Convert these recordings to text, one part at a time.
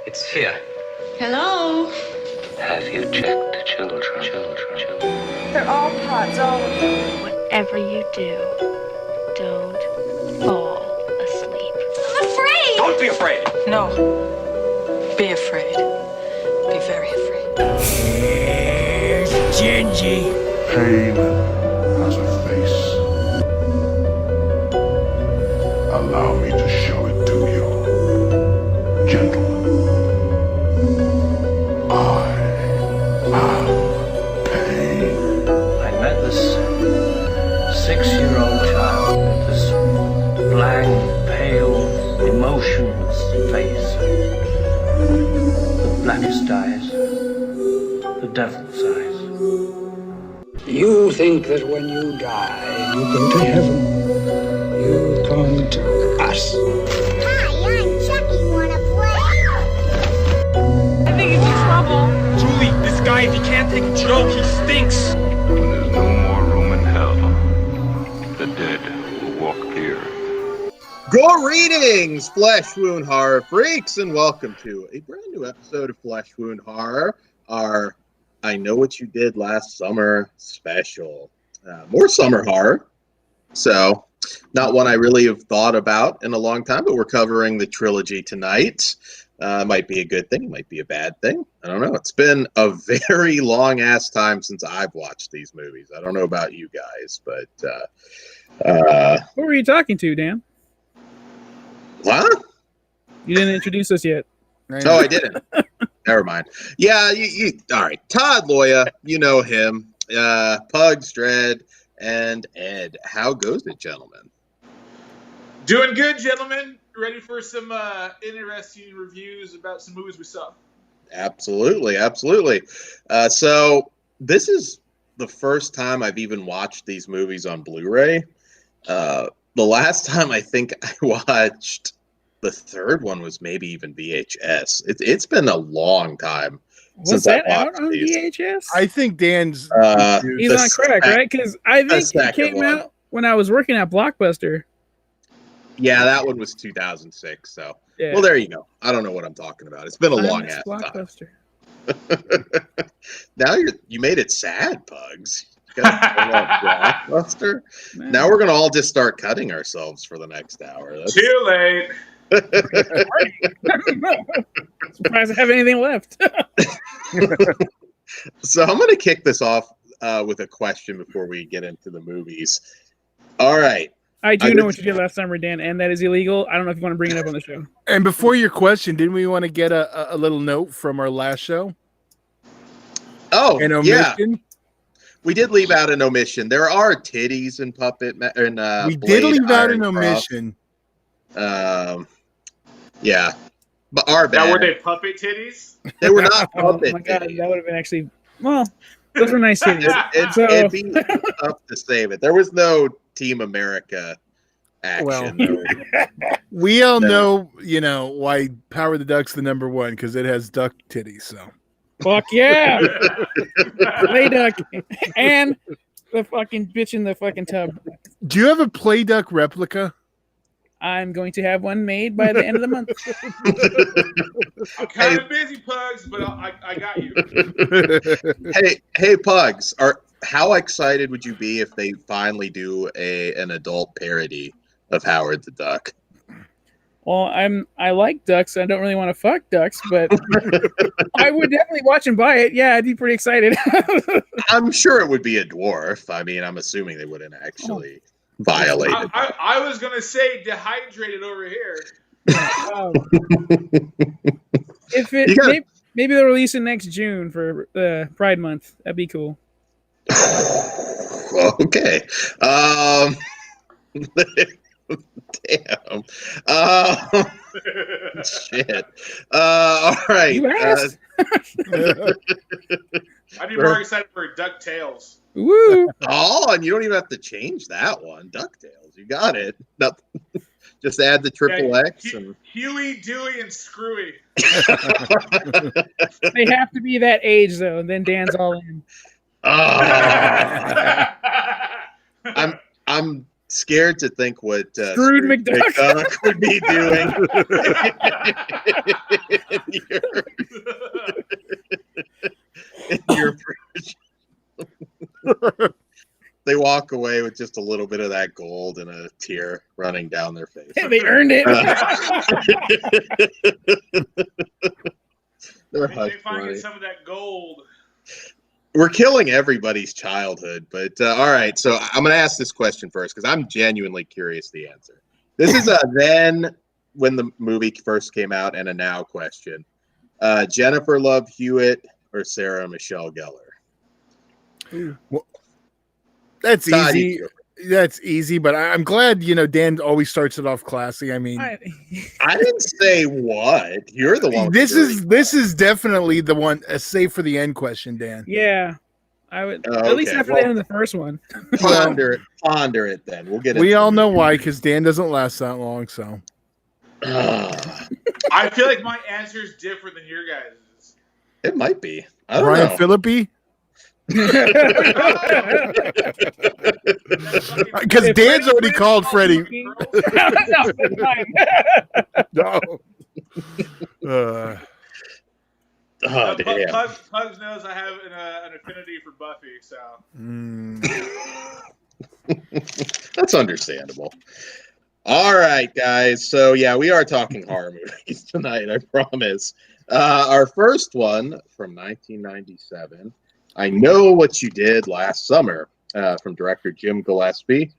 It's here. Hello? Have you checked the children? They're all pots, all of them. Whatever you do, don't fall asleep. I'm afraid! Don't be afraid. No. Be afraid. Be very afraid. Here's Gingy. Pain has a face. Allow me to show it to you. Gentlemen, I am pain. I met this 6-year-old child with this blank, pale, emotionless face. The blackest eyes. The devil's eyes. You think that when you die, you go to heaven. You come to us. Hi, I'm Chucky. Wanna play? I think it's in trouble. Julie, this guy, if he can't take a joke, he stinks. When there's no more room in hell, the dead will walk here. Greetings, Flesh Wound Horror freaks, and welcome to a brand new episode of Flesh Wound Horror, our I Know What You Did Last Summer special. More summer horror, so not one I really have thought about in a long time, but we're covering the trilogy tonight. Might be a good thing, might be a bad thing. I don't know. It's been a very long-ass time since I've watched these movies. I don't know about you guys, but... Who were you talking to, Dan? what? You didn't introduce us yet. Oh, I didn't. Never mind. Yeah, you all right. Todd Loya, you know him. Pugs, Dread, and Ed. How goes it, gentlemen? Doing good, gentlemen. Ready for some interesting reviews about some movies we saw. Absolutely. So this is the first time I've even watched these movies on Blu-ray. The last time I think I watched the third one was maybe even VHS. It's been a long time. Was that out on VHS? I think Dan's he's on crack, right? Because I think it came out when I was working at Blockbuster. Yeah, that one was 2006. So, yeah. Well, there you go. I don't know what I'm talking about. It's been a long ass Blockbuster. time. Now you made it sad, Pugs. Blockbuster. Man. Now we're gonna all just start cutting ourselves for the next hour. Too late. Surprised I have anything left. So I'm going to kick this off with a question before we get into the movies. All right. I do know what you did last summer, Dan, and that is illegal. I don't know if you want to bring it up on the show. And before your question, didn't we want to get a little note from our last show? Oh, An omission? Yeah. We did leave out an omission. There are titties in Puppet. We did leave out an omission. Yeah. But our bad. Now, were they puppet titties? They were not Oh puppet my god, titties. that would have been actually those were nice titties. It'd be tough to save it. There was no Team America action. We all know, why Power the Duck's the number one, because it has duck titties. So Fuck yeah. Play duck and the fucking bitch in the fucking tub. Do you have a Play Duck replica? I'm going to have one made by the end of the month. I'm kind of busy, Pugs, but I got you. Hey, Pugs. How excited would you be if they finally do an adult parody of Howard the Duck? Well, I like ducks. I don't really want to fuck ducks, but I would definitely watch and buy it. Yeah, I'd be pretty excited. I'm sure it would be a dwarf. I mean, I'm assuming they wouldn't actually violate it. I was going to say dehydrated over here. If maybe they'll release it next June for Pride Month. That'd be cool. Okay. Damn. Shit. All right. You asked. I'd be more excited for DuckTales. Woo! Oh, and you don't even have to change that one. DuckTales. You got it. Nothing. Just add the triple X and Huey, Dewey, and Screwy. They have to be that age though, and then Dan's all in. I'm scared to think what Screwed McDuck would be doing. in your They walk away with just a little bit of that gold and a tear running down their face. They earned it. They finally get some of that gold. We're killing everybody's childhood, but all right. So I'm going to ask this question first because I'm genuinely curious the answer. This is a then when the movie first came out and a now question. Jennifer Love Hewitt or Sarah Michelle Gellar? Well, that's Todd, easy. That's easy, but I'm glad, Dan always starts it off classy. I mean, I didn't say what. You're the one. This is definitely the one, a save for the end question, Dan. Yeah. I would at least after the end of the first one. Ponder it then. We'll get it. We all know why, because Dan doesn't last that long, so. I feel like my answer is different than your guys'. It might be. I don't Ryan know. Phillippe? Because Dan's already called Freddie. No. Damn. Pugs knows I have an affinity for Buffy, so. That's understandable. All right, guys. So, yeah, we are talking horror movies tonight, I promise. Our first one from 1997, I Know What You Did Last Summer, from director Jim Gillespie.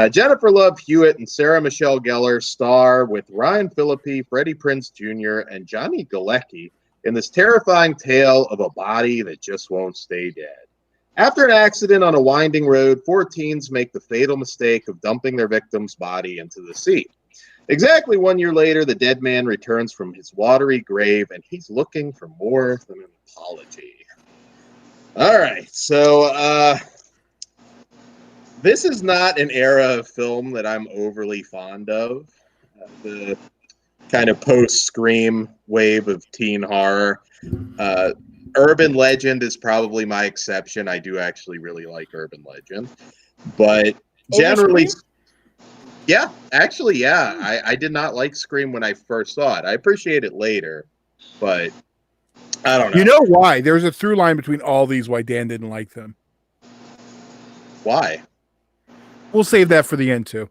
Jennifer Love Hewitt and Sarah Michelle Gellar star with Ryan Phillippe, Freddie Prinze Jr., and Johnny Galecki in this terrifying tale of a body that just won't stay dead. After an accident on a winding road, 4 teens make the fatal mistake of dumping their victim's body into the sea. Exactly 1 year later, the dead man returns from his watery grave, and he's looking for more than an apology. All right, so this is not an era of film that I'm overly fond of. The kind of post-Scream wave of teen horror. Urban Legend is probably my exception. I do actually really like Urban Legend. But generally, yeah, actually, yeah. I did not like Scream when I first saw it. I appreciate it later, but I don't know. You know why? There's a through line between all these why Dan didn't like them. Why? We'll save that for the end, too.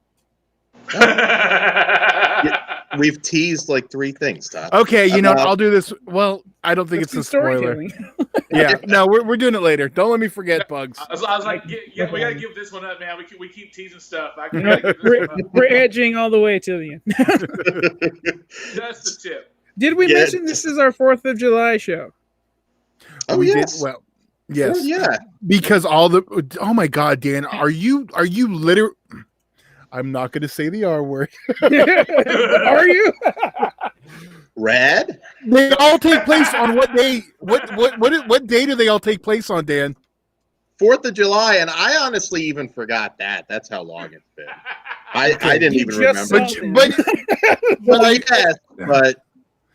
We've teased like 3 things, Todd. Okay, I'll do this. Well, I don't think it's a spoiler. Yeah, no, we're doing it later. Don't let me forget, Bugs. I was like, we gotta give this one up, man. We keep teasing stuff. We're edging all the way to the end. That's the tip. Did we mention this is our 4th of July show? Oh, we yes. did. Well, yes. Oh, yeah. Because oh my God, Dan, are you literally? I'm not going to say the R word. Are you? Red? They all take place on what day? What day do they all take place on, Dan? 4th of July, and I honestly even forgot that. That's how long it's been. I didn't even remember. But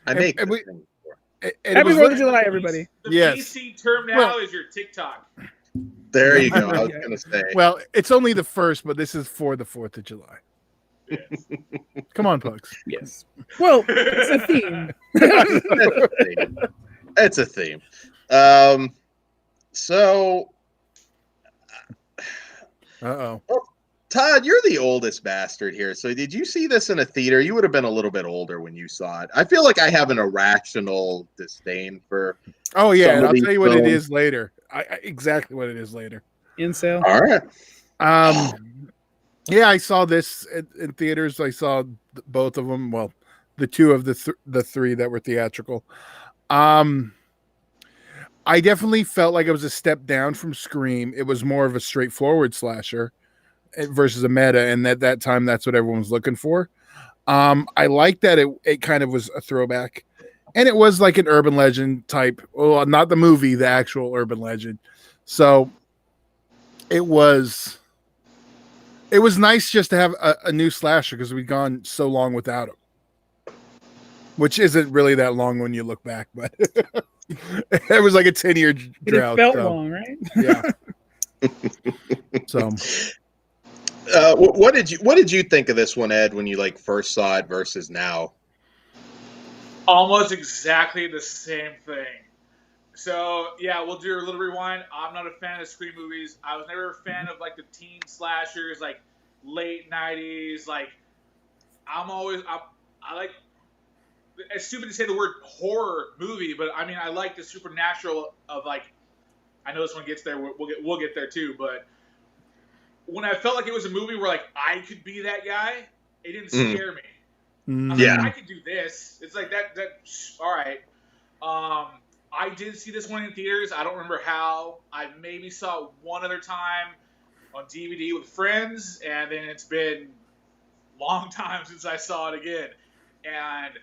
I make this thing before. Happy 4th of July, everybody. The PC term now is your TikTok. There you go. I was going to say. Well, it's only the 1st, but this is for the 4th of July. Yes. Come on, Pugs. Yes. Well, it's a theme. It's a theme. So. Uh-oh. Well, Todd, you're the oldest bastard here. So did you see this in a theater? You would have been a little bit older when you saw it. I feel like I have an irrational disdain for. Oh, yeah. And I'll these tell you what it films. is later. Exactly what it is later. Incel. All right. Yeah, I saw this in theaters. I saw both of them. Well, the 2 of the 3 that were theatrical. I definitely felt like it was a step down from Scream. It was more of a straightforward slasher versus a meta, and at that time, that's what everyone was looking for. I like that it kind of was a throwback, and it was like an urban legend type. Well, not the movie, the actual urban legend. So it was nice just to have a new slasher because we'd gone so long without him, which isn't really that long when you look back, but it was like a 10-year drought. It felt long, right? Yeah. So, what did you think of this one, Ed, when you first saw it versus now? Almost exactly the same thing. So, yeah, we'll do a little rewind. I'm not a fan of Scream movies. I was never a fan of, like, the teen slashers, like, late 90s. Like, I like, it's stupid to say the word horror movie, but, I mean, I like the supernatural of, like, I know this one gets there. We'll get there, too. But when I felt like it was a movie where, like, I could be that guy, it didn't scare me. I was like, I could do this. It's like, that all right. I did see this one in theaters. I don't remember how. I maybe saw it one other time on DVD with friends, and then it's been a long time since I saw it again. And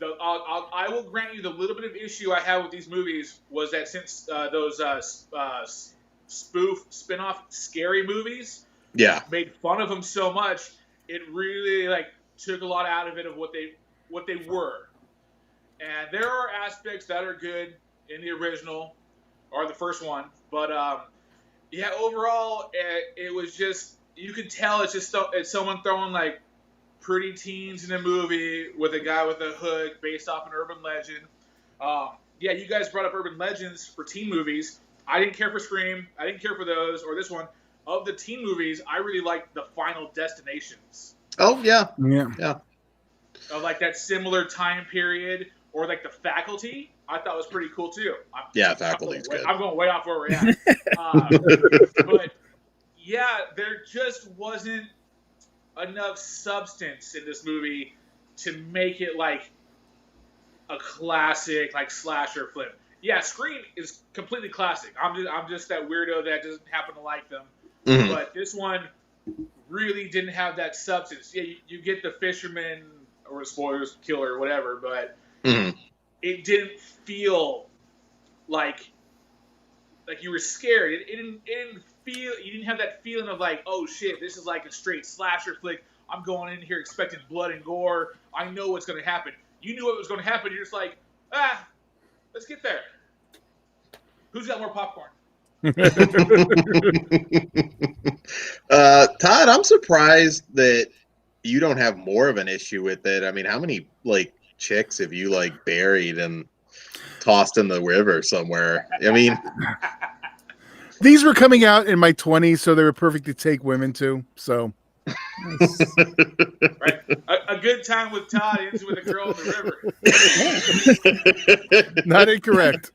I will grant you the little bit of issue I have with these movies was that since those spoof spin-off scary movies made fun of them so much, it really like took a lot out of it of what they were. And there are aspects that are good in the original or the first one, but yeah, overall it was just, you could tell it's someone throwing like pretty teens in a movie with a guy with a hood based off an urban legend. Yeah, you guys brought up urban legends for teen movies. I didn't care for Scream. I didn't care for those or this one. Of the teen movies, I really liked the Final Destinations. Oh yeah. Of like that similar time period, or like The Faculty, I thought was pretty cool too. Faculty's good. I'm going way off where we're at. But yeah, there just wasn't enough substance in this movie to make it like a classic like slasher flip. Yeah, Scream is completely classic. I'm just that weirdo that doesn't happen to like them. But this one really didn't have that substance. Yeah, you get the fisherman or spoilers, killer, whatever, but it didn't feel like you were scared. It didn't feel, you didn't have that feeling of like, oh shit, this is like a straight slasher flick. I'm going in here expecting blood and gore. I know what's going to happen. You knew what was going to happen. You're just like, let's get there. Who's got more popcorn? Todd, I'm surprised that you don't have more of an issue with it. I mean, how many like chicks have you like buried and tossed in the river somewhere? I mean, these were coming out in my 20s, so they were perfect to take women to. So, right, a good time with Todd ends with a girl in the river. Not incorrect.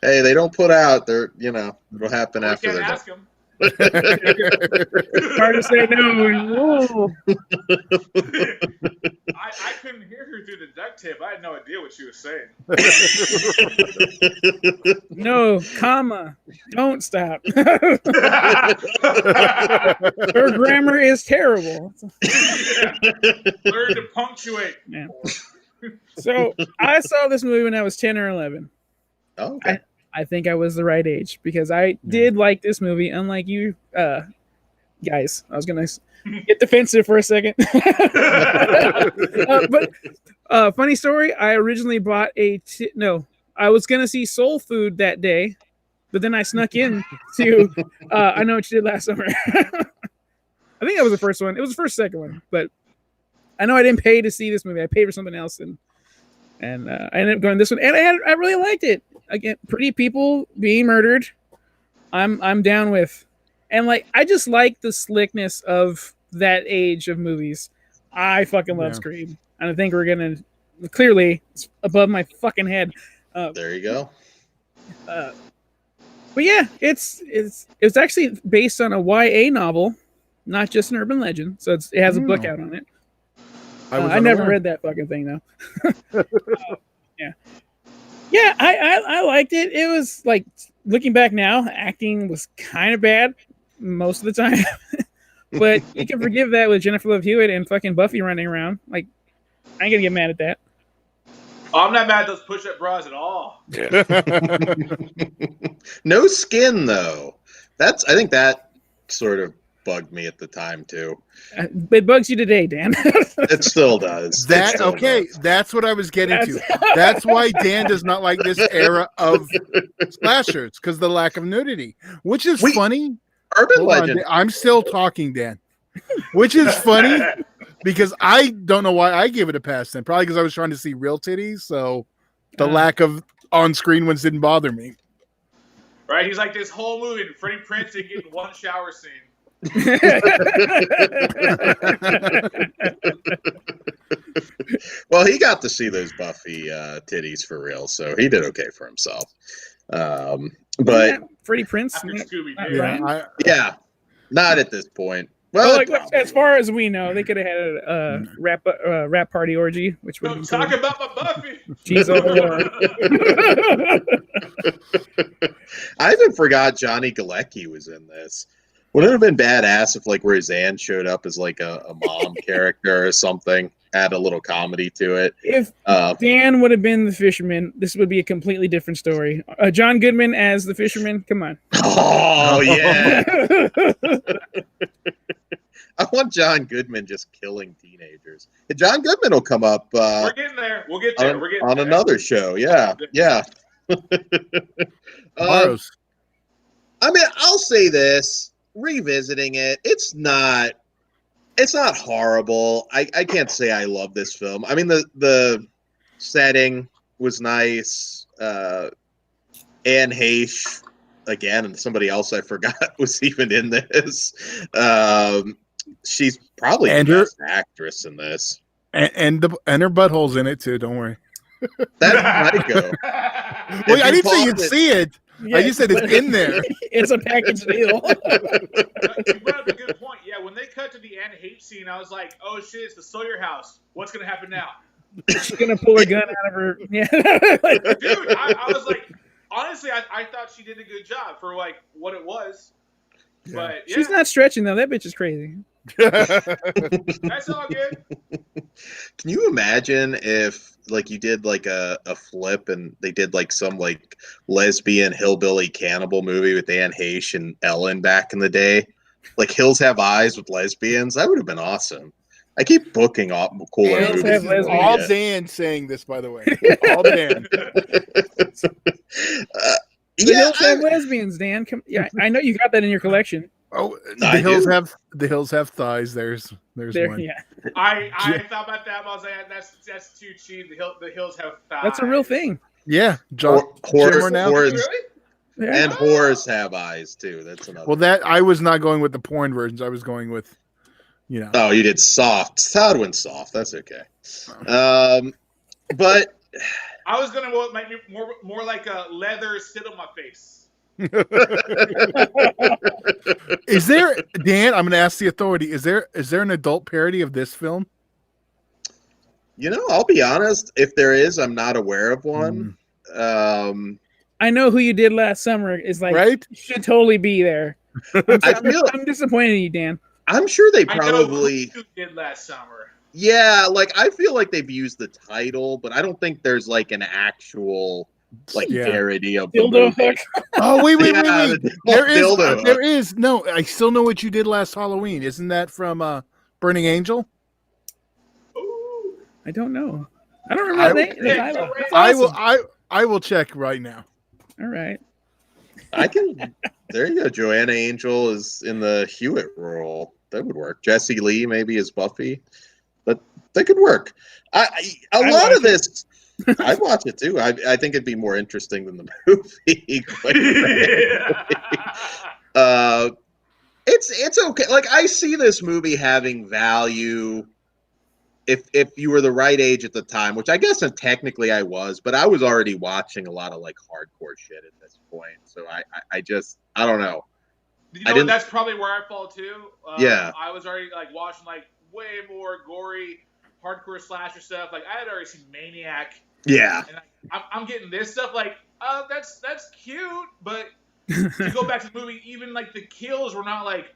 Hey, they don't put out. They're, it'll happen after they're ask done. Hard to say no. I couldn't hear her through the duct tape. I had no idea what she was saying. No, comma. Don't stop. Her grammar is terrible. Yeah. Learn to punctuate. Yeah. So I saw this movie when I was 10 or 11. Oh, okay. I think I was the right age because I did like this movie, unlike you guys. I was going to get defensive for a second. But funny story, I originally bought I was going to see Soul Food that day, but then I snuck in to I Know What You Did Last Summer. I think that was the first one. It was the second one, but I know I didn't pay to see this movie. I paid for something else, and I ended up going this one, and I really liked it. Again, pretty people being murdered, I'm down with, and like I just like the slickness of that age of movies. I fucking love Scream, and I think we're gonna clearly it's above my fucking head. There you go. But yeah, it's actually based on a YA novel, not just an urban legend. So it has a book out on it. I never read that fucking thing though. Yeah, I liked it. It was like, looking back now, acting was kind of bad most of the time. But you can forgive that with Jennifer Love Hewitt and fucking Buffy running around. Like, I ain't gonna get mad at that. Oh, I'm not mad at those push-up bras at all. Yeah. No skin though. I think that sort of bugged me at the time too. It bugs you today, Dan. It still does. That's what I was getting to. That's why Dan does not like this era of slashers, because the lack of nudity, which is funny. Urban legend. I'm still talking, Dan. Which is funny because I don't know why I gave it a pass then. Probably because I was trying to see real titties, so the lack of on-screen ones didn't bother me. Right? He's like this whole movie, and Freddie Prinze didn't get one shower scene. Well, he got to see those Buffy titties for real, so he did okay for himself. But Freddie Prinze. After Scooby-Doo. yeah, not at this point. Well, like, as far as we know, they could have had a rap party orgy, which would talk about my Buffy. Jeez, I even forgot Johnny Galecki was in this. Wouldn't it have been badass if like Roseanne showed up as like a mom character or something? Add a little comedy to it. If Dan would have been the fisherman, this would be a completely different story. John Goodman as the fisherman, come on. Oh yeah. I want John Goodman just killing teenagers. John Goodman will come up. We're getting there. We'll get there. We're getting on there. Another show. Yeah. Tomorrow's. I mean, I'll say this. Revisiting it, it's not horrible. I can't say I love this film. I mean, the setting was nice. Anne Heche, again, and somebody else I forgot was even in this. She's probably the best actress in this. And her butthole's in it too, don't worry. That might go. Well, I didn't say you'd see it. Yeah, I just said it's in there. It's a package deal. You brought up a good point. Yeah, when they cut to the Anne Heche scene, I was like, oh shit, it's the Sawyer house. What's going to happen now? She's going to pull a gun out of her. Yeah. Dude, I was like, honestly, I thought she did a good job for like what it was. Yeah. But yeah. She's not stretching though. That bitch is crazy. That's all good. Can you imagine if like you did like a flip and they did like some like lesbian hillbilly cannibal movie with Anne Heche and Ellen back in the day? Like Hills Have Eyes with lesbians? That would have been awesome. I keep booking up cooler movies. All Dan saying this, by the way. All Dan. Hills have lesbians, Dan. Yeah, I know you got that in your collection. Oh, the hills have thighs. There's one. Yeah. I thought about that, but I was like, that's too cheap. The hills have thighs. That's a real thing. Yeah, whores and whores have eyes too. That's another. Well, that I was not going with the porn versions. I was going with, Oh, you did soft. Todd went soft. That's okay. But I was gonna make me more like a leather sit on my face. Is there, Dan? I'm going to ask the authority. Is there an adult parody of this film? I'll be honest. If there is, I'm not aware of one. I know Who You Did Last Summer is like right. Should totally be there. I'm disappointed in you, Dan. I'm sure they probably did last summer. Yeah, like I feel like they've used the title, but I don't think there's like an actual parody of dildo hook. Oh wait. There is. No, I still Know What You Did Last Halloween. Isn't that from Burning Angel? I don't know. I don't remember the title. I will check right now. All right. I can. There you go. Joanna Angel is in the Hewitt role. That would work. Jessie Lee maybe as Buffy. But that could work. A lot of this. I'd watch it too. I think it'd be more interesting than the movie. It's okay. Like I see this movie having value if you were the right age at the time, which I guess technically I was, but I was already watching a lot of like hardcore shit at this point. So I don't know. That's probably where I fall too. Yeah. I was already like watching like way more gory hardcore slasher stuff. Like I had already seen Maniac. Yeah. And I'm getting this stuff like, that's cute, but to go back to the movie, even like the kills were not like,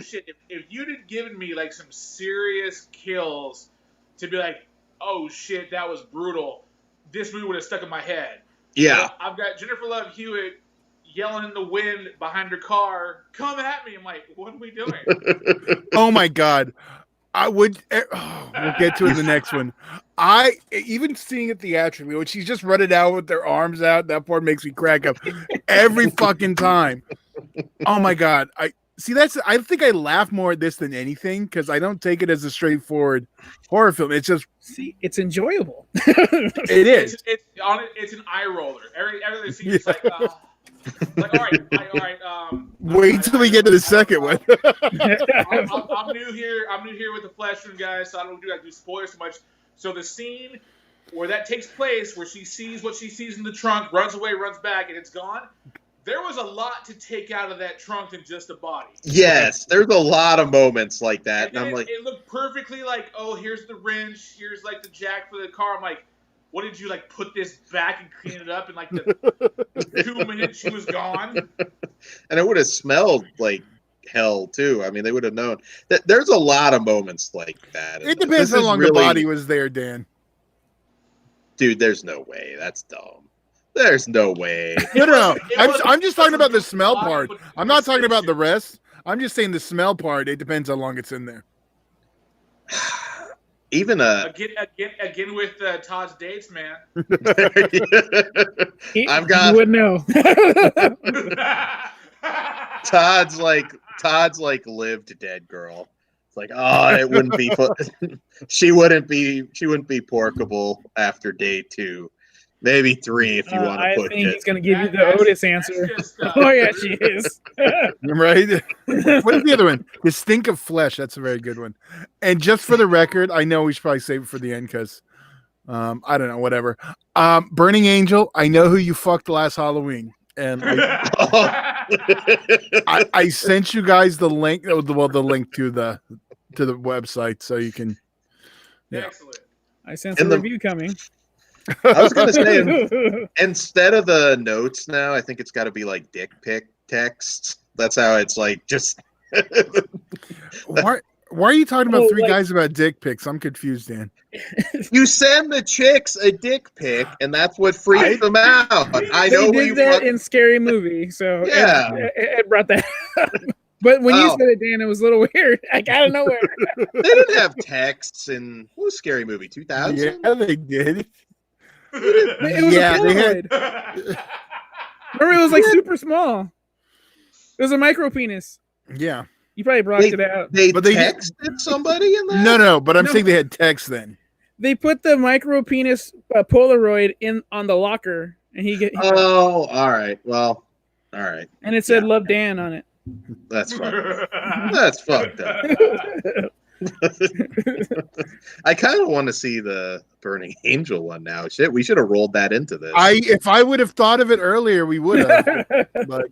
shit. If you'd have given me like some serious kills to be like, oh shit, that was brutal, this movie would have stuck in my head. Yeah. So I've got Jennifer Love Hewitt yelling in the wind behind her car, come at me. I'm like, what are we doing? Oh my God. We'll get to it in the next one. Even seeing it theatrically, when she's just running out with their arms out, that part makes me crack up every fucking time. Oh my God. See, I think I laugh more at this than anything because I don't take it as a straightforward horror film. It's just it's enjoyable. It is. It's an eye roller. Every scene is like, all right. Wait till we get to the second one. I'm new here. I'm new here with the Flesh Wound guys, so I don't do spoilers so much. So the scene where that takes place, where she sees what she sees in the trunk, runs away, runs back, and it's gone. There was a lot to take out of that trunk than just a body. Yes, there's a lot of moments like that. And I'm like, it looked perfectly like, oh, here's the wrench, here's like the jack for the car. I'm like, what did you like put this back and clean it up in like the 2 minutes she was gone? And it would have smelled like hell too. I mean, they would have known that there's a lot of moments like that. It depends how long the body was there, Dan. Dude, there's no way. That's dumb. There's no way. No. I'm just talking about the smell part. I'm not talking about the rest. I'm just saying the smell part. It depends how long it's in there. Even again with Todd's dates, man. You would know. Todd's like lived dead girl. It's like, oh, it wouldn't be. She wouldn't be porkable after day 2. Maybe 3 if you want to push it. I think he's going to give you the Otis answer. Oh, yeah, she is. Right? What is the other one? The Stink of Flesh. That's a very good one. And just for the record, I know we should probably save it for the end because I don't know, whatever. Burning Angel, I know who you fucked last Halloween. And I sent you guys the link. The link to the website so you can. Yeah. Excellent. I sense a review coming. I was gonna say, instead of the notes now, I think it's got to be like dick pic text. That's how it's like. Just why are you talking about three guys about dick pics? I'm confused, Dan. You send the chicks a dick pic, and that's what freaks them out. I know they did that in Scary Movie, so yeah, it brought that up. But when you said it, Dan, it was a little weird. Like out of nowhere. They didn't have texts in what was Scary Movie 2000? Yeah, they did. It was a Polaroid. Remember, it was like super small. It was a micro penis. Yeah. You probably blocked it out. They texted somebody in that? No, but I'm saying they had text then. They put the micro penis Polaroid on the locker, and all right. Well, all right. And it said "Love Dan" on it. That's fucked up. That's fucked up. I kind of want to see the Burning Angel one now. Shit, we should have rolled that into this. If I would have thought of it earlier, we would have. But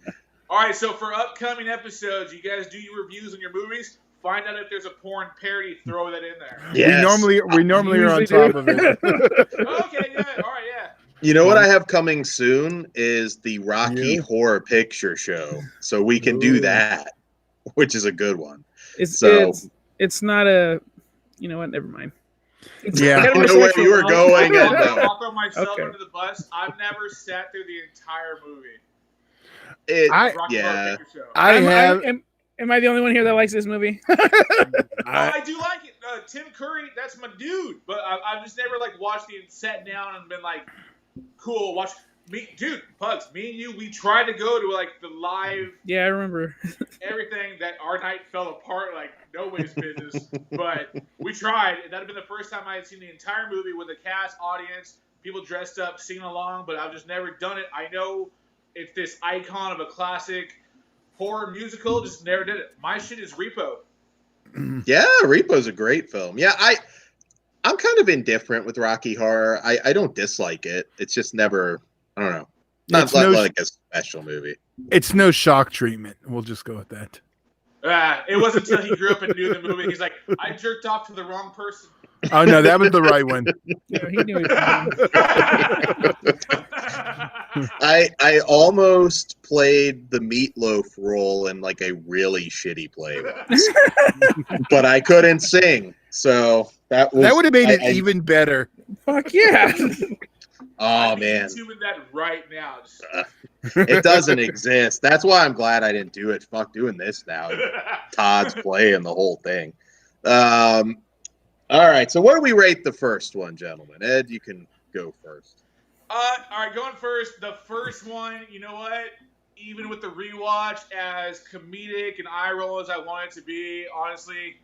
all right, so for upcoming episodes, you guys do your reviews on your movies. Find out if there's a porn parody. Throw that in there. Yes. We normally are on top of it. Okay, yeah, all right, yeah. You know what I have coming soon is the Rocky Horror Picture Show, so we can do that, which is a good one. It's not a, you know what? Never mind. I don't know where you were going. I'll throw myself under the bus. I've never sat through the entire movie. Am I the only one here that likes this movie? I do like it. Tim Curry, that's my dude. But I've just never like watched it and sat down and been like, cool, watch me, dude. Pugs, me and you, we tried to go to like the live. Yeah, I remember everything. That our night fell apart like nobody's business. But we tried, and that had been the first time I had seen the entire movie with a cast, audience, people dressed up, singing along. But I've just never done it. I know it's this icon of a classic horror musical, just never did it. My shit is Repo. Yeah, Repo's a great film. Yeah, I'm kind of indifferent with Rocky Horror. I don't dislike it. It's just never, I don't know. Not like a special movie. It's no shock treatment. We'll just go with that. It wasn't until he grew up and knew the movie. He's like, I jerked off to the wrong person. Oh, no, that was the right one. Yeah, he knew it. I almost played the Meatloaf role in like a really shitty play once. But I couldn't sing, so that would have made it even better. Fuck yeah! Oh man, doing that right now. It doesn't exist. That's why I'm glad I didn't do it. Fuck doing this now. Todd's playing the whole thing. All right, so what do we rate the first one, gentlemen? Ed, you can go first. All right, going first. The first one, you know what? even with the rewatch, as comedic and eye roll as I want it to be, honestly,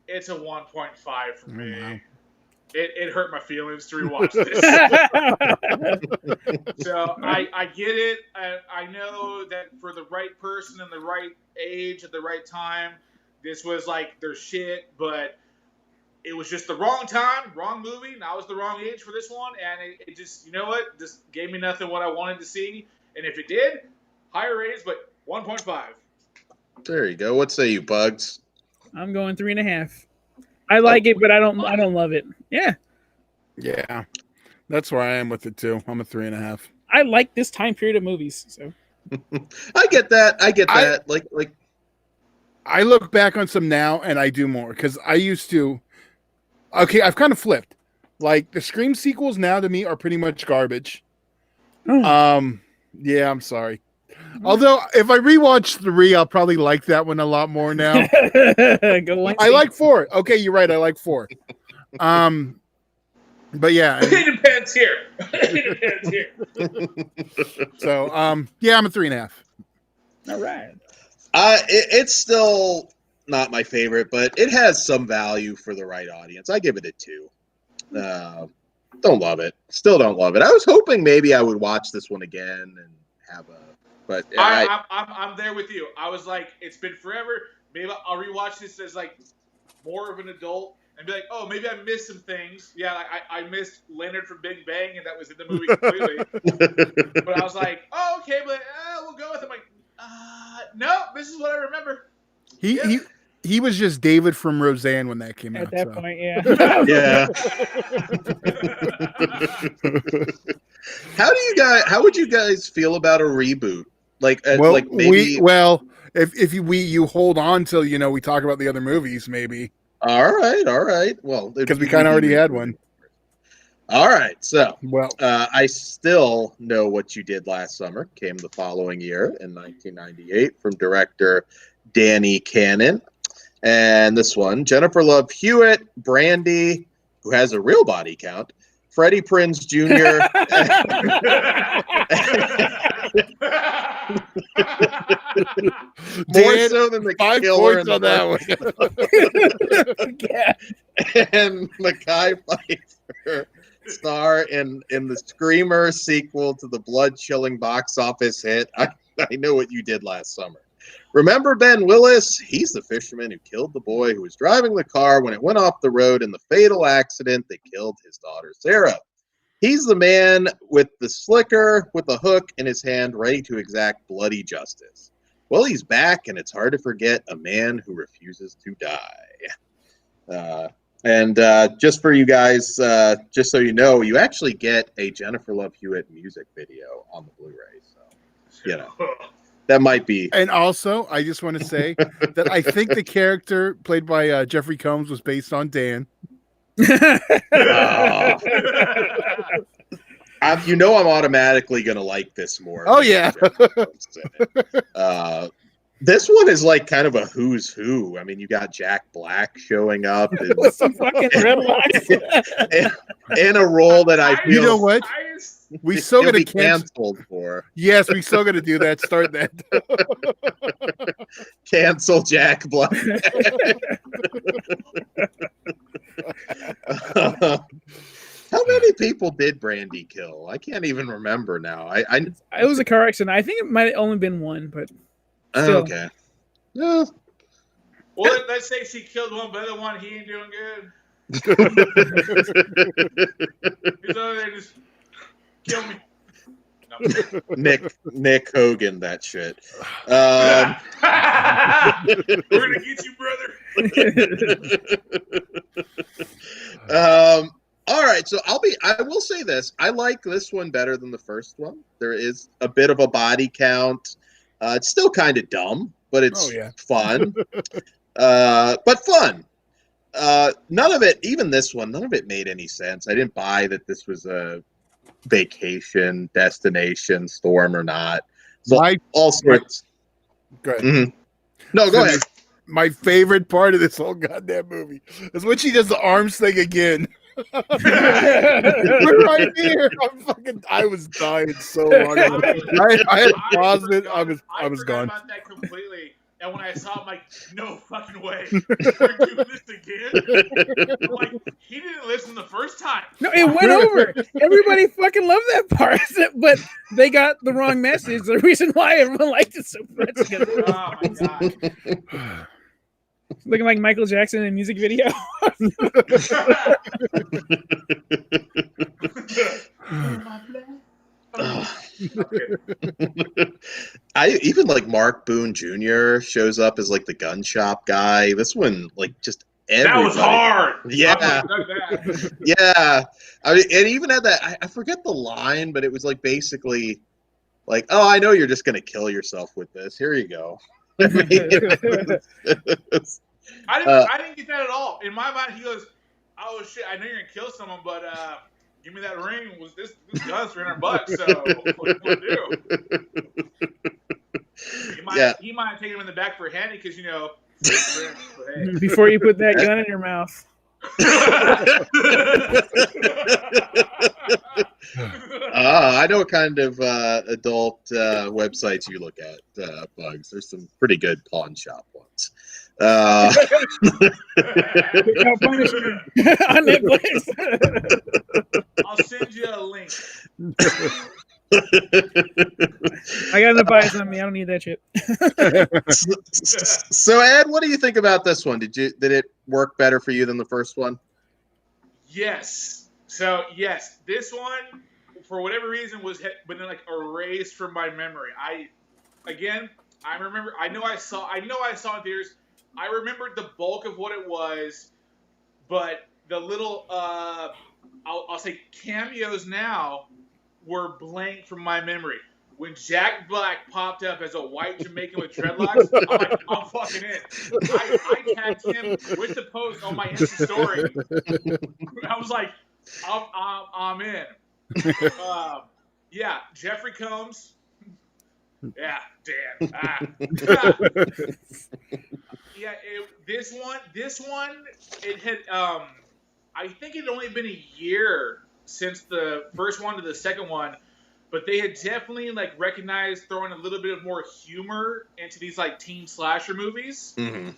it's a 1.5 for me. Wow. It hurt my feelings to rewatch this. So I get it. I know that for the right person in the right age at the right time, this was like their shit, but it was just the wrong time, wrong movie, and I was the wrong age for this one, and it just, you know what, just gave me nothing what I wanted to see, and if it did, higher ratings, but 1.5. There you go. What say you, Bugs? I'm going 3.5. I like it, but I don't love it. Yeah. Yeah. That's where I am with it too. I'm a 3.5. I like this time period of movies. So I get that. Like I look back on some now and I do more because I used to. Okay, I've kind of flipped. Like the Scream sequels now to me are pretty much garbage. Oh. Yeah, I'm sorry. Although if I rewatch 3, I'll probably like that one a lot more now. I like 4. Okay, you're right. I like 4. But yeah, It depends here. It depends here. So yeah, I'm a 3.5. All right. It's still not my favorite, but it has some value for the right audience. I give it a 2. Don't love it. Still don't love it. I was hoping maybe I would watch this one again and have a. But I'm there with you. I was like, it's been forever. Maybe I'll rewatch this as like more of an adult and be like, oh, maybe I missed some things. Yeah, I missed Leonard from Big Bang, and that was in the movie completely. But I was like, oh, okay, but we'll go with it. I'm like, no, this is what I remember. He was just David from Roseanne when that came out. At that point, yeah. Yeah. How would you guys feel about a reboot? Like maybe. If you hold on till we talk about the other movies, maybe. All right. Well, because we kind of already had one. All right, so well, I Still Know What You Did Last Summer came the following year in 1998 from director Danny Cannon, and this one Jennifer Love Hewitt, Brandy, who has a real body count, Freddie Prinze Jr. More so than the killer in the on that one. And Mekhi Phifer star in the Screamer sequel to the blood-chilling box office hit I Know What You Did Last Summer. Remember Ben Willis? He's the fisherman who killed the boy who was driving the car when it went off the road in the fatal accident that killed his daughter Sarah. He's the man with the slicker with a hook in his hand ready to exact bloody justice. Well, he's back, and it's hard to forget a man who refuses to die. And just for you guys, just so you know, you actually get a Jennifer Love Hewitt music video on the Blu-ray. So, that might be. And also, I just want to say that I think the character played by Jeffrey Combs was based on Dan. I'm automatically going to like this more. Oh, yeah. This one is like kind of a who's who. I mean, you got Jack Black showing up in a role that I feel. You know what? We still got to canceled for. Yes, we still got to do that. Start that. Cancel Jack Black. How many people did Brandy kill? I can't even remember now. It was a car accident. I think it might have only been one, but still. Okay. Yeah. Well, let's say she killed one, but the other one, he ain't doing good. He's over there just kill me. No. Nick Hogan, that shit. We're gonna get you, brother. All right, so I will say this. I like this one better than the first one. There is a bit of a body count. It's still kind of dumb, but it's fun. But fun. None of it, even this one, none of it made any sense. I didn't buy that this was a vacation destination, storm or not. So all sorts. Go ahead. Mm-hmm. No, go ahead. My favorite part of this whole goddamn movie is when she does the arms thing again. We're right here. I was dying so hard. I had paused it. I was forgot gone. about that completely. And when I saw it, I'm like, no fucking way. We're doing this again? I'm like, he didn't listen the first time. No, it went over. Everybody fucking loved that part, but they got the wrong message. The reason why everyone liked it so much. Oh my god. Looking like Michael Jackson in a music video. I even like Mark Boone Jr. shows up as like the gun shop guy. This one, like, just everybody. That was hard. Yeah, yeah. I mean, it even had that. I forget the line, but it was like basically like, "Oh, I know you're just gonna kill yourself with this. Here you go." I didn't get that at all. In my mind, he goes, "Oh shit, I know you're gonna kill someone, but give me that ring. Was this gun's $300? So what do you want to do?" He might have taken him in the back for handy because Before you put that gun in your mouth. I know what kind of adult websites you look at, Bugs. There's some pretty good pawn shop ones. On Netflix. I'll send you a link. I got enough bias on me. I don't need that shit. So, Ed, what do you think about this one? Did it work better for you than the first one? Yes. So yes, this one, for whatever reason, was been like erased from my memory. I remember. I know I saw in theaters. I remembered the bulk of what it was, but the little I'll say cameos now were blank from my memory. When Jack Black popped up as a white Jamaican with dreadlocks, I'm like, I'm fucking in. I tagged him with the post on my Insta story. I was like, I'm in. Yeah, Jeffrey Combs. Yeah, damn. Yeah, this one, it had. I think it had only been a year since the first one to the second one. But they had definitely like recognized throwing a little bit of more humor into these like teen slasher movies. Mm-hmm.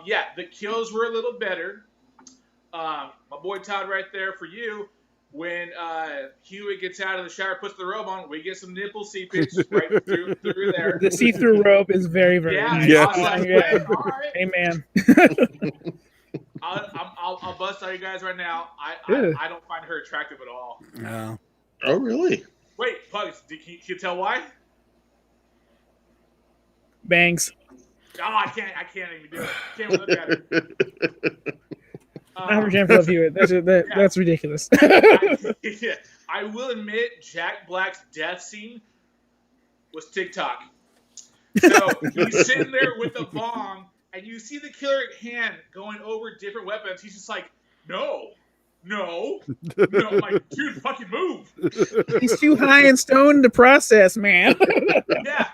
Yeah, the kills were a little better. My boy Todd, right there for you. When Hewitt gets out of the shower, puts the robe on, we get some nipple seepage right through there. The see-through robe is very, very nice. Yeah. All right. Amen. I'll bust all you guys right now. I don't find her attractive at all. No. Oh, really? Wait, Pugs, can you tell why? Bangs. Oh, I can't even do it. Can't look at her. I'm Jean-Paul Hewitt. That's ridiculous. I will admit, Jack Black's death scene was TikTok. So he's sitting there with a bomb, and you see the killer hand going over different weapons. He's just like, no. I'm like, dude, fucking move. He's too high and stoned to process, man. Yeah.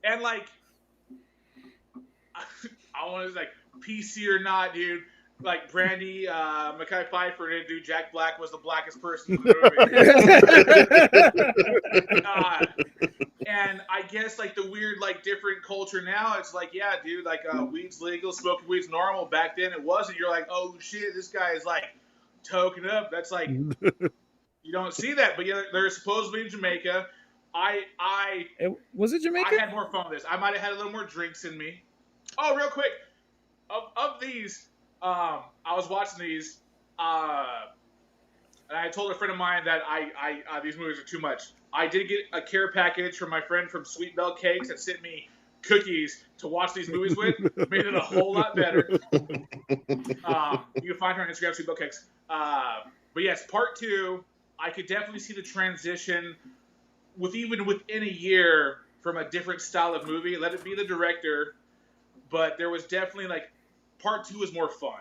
And like, I want to like, PC or not, dude. Like Brandy, Mekhi Phifer didn't do Jack Black was the blackest person in the movie. And I guess like the weird like different culture now, it's like, yeah, dude, like weed's legal, smoking weed's normal. Back then it wasn't. You're like, oh shit, this guy is like token up. That's like you don't see that. But yeah, they're supposedly in Jamaica. Was it Jamaica? I had more fun with this. I might have had a little more drinks in me. Oh, real quick, of these. I was watching these, and I told a friend of mine that I these movies are too much. I did get a care package from my friend from Sweet Bell Cakes that sent me cookies to watch these movies with. Made it a whole lot better. You can find her on Instagram, Sweet Bell Cakes. But yes, part 2, I could definitely see the transition even within a year from a different style of movie. Let it be the director, but there was definitely like. Part 2 is more fun.